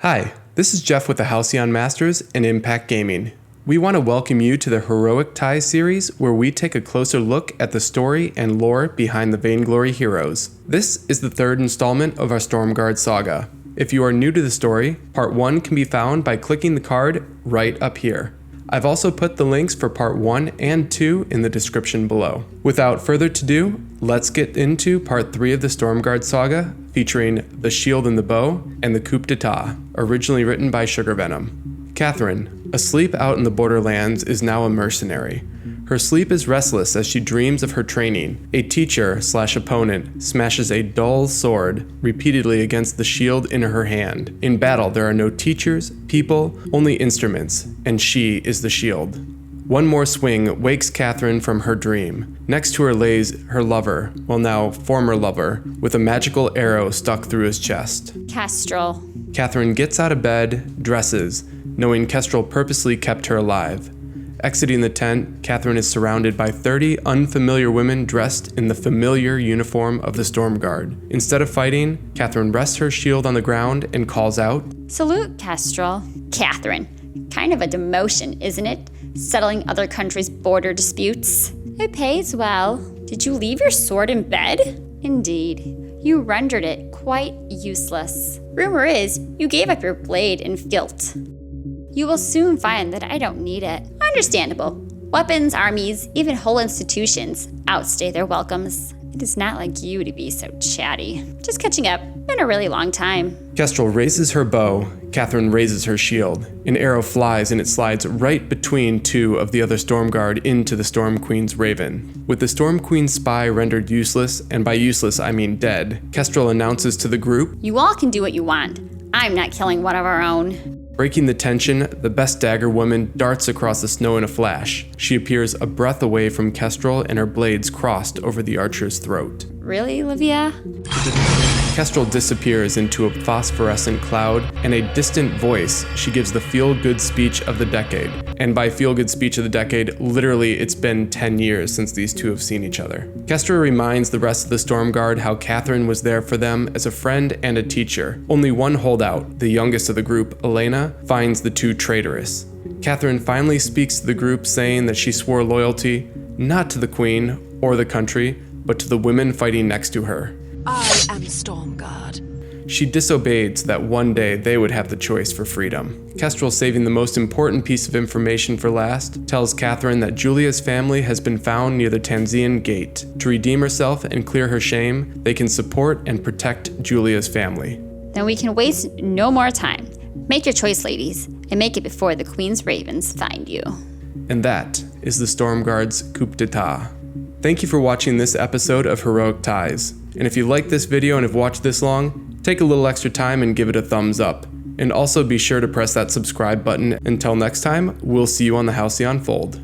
Hi, this is Jeff with the Halcyon Masters and Impact Gaming. We want to welcome you to the Heroic Ties series, where we take a closer look at the story and lore behind the Vainglory heroes. This is the third installment of our Stormguard Saga. If you are new to the story, part 1 can be found by clicking the card right up here. I've also put the links for part 1 and 2 in the description below. Without further ado, let's get into part 3 of the Stormguard Saga, featuring The Shield and the Bow and the Coup d'etat, originally written by SugarVenom. Catherine, asleep out in the borderlands, is now a mercenary. Her sleep is restless as she dreams of her training. A teacher/opponent smashes a dull sword repeatedly against the shield in her hand. In battle, there are no teachers, people, only instruments, and she is the shield. One more swing wakes Catherine from her dream. Next to her lays her lover, well now former lover, with a magical arrow stuck through his chest. Kestrel. Catherine gets out of bed, dresses, knowing Kestrel purposely kept her alive. Exiting the tent, Catherine is surrounded by 30 unfamiliar women dressed in the familiar uniform of the Stormguard. Instead of fighting, Catherine rests her shield on the ground and calls out, "Salute, Kestrel." Catherine. Kind of a demotion, isn't it? Settling other countries' border disputes. It pays well. Did you leave your sword in bed? Indeed. You rendered it quite useless. Rumor is, you gave up your blade in guilt. You will soon find that I don't need it. Understandable. Weapons, armies, even whole institutions outstay their welcomes. It is not like you to be so chatty. Just catching up. Been a really long time. Kestrel raises her bow. Catherine raises her shield. An arrow flies and it slides right between two of the other Stormguard into the Storm Queen's Raven. With the Storm Queen's spy rendered useless, and by useless I mean dead, Kestrel announces to the group, "You all can do what you want. I'm not killing one of our own." Breaking the tension, the best dagger woman darts across the snow in a flash. She appears a breath away from Kestrel and her blades crossed over the archer's throat. Really, Livia? Kestrel disappears into a phosphorescent cloud, and a distant voice, she gives the feel-good speech of the decade. And by feel-good speech of the decade, literally it's been 10 years since these two have seen each other. Kestrel reminds the rest of the Stormguard how Catherine was there for them as a friend and a teacher. Only one holdout, the youngest of the group, Elena, finds the two traitorous. Catherine finally speaks to the group, saying that she swore loyalty, not to the Queen or the country, but to the women fighting next to her. I am Stormguard. She disobeyed so that one day they would have the choice for freedom. Kestrel, saving the most important piece of information for last, tells Catherine that Julia's family has been found near the Tanzean Gate. To redeem herself and clear her shame, they can support and protect Julia's family. Then we can waste no more time. Make your choice, ladies, and make it before the Queen's Ravens find you. And that is the Stormguard's coup d'etat. Thank you for watching this episode of Heroic Ties. And if you liked this video and have watched this long, take a little extra time and give it a thumbs up. And also be sure to press that subscribe button. Until next time, we'll see you on the Halcyon Fold.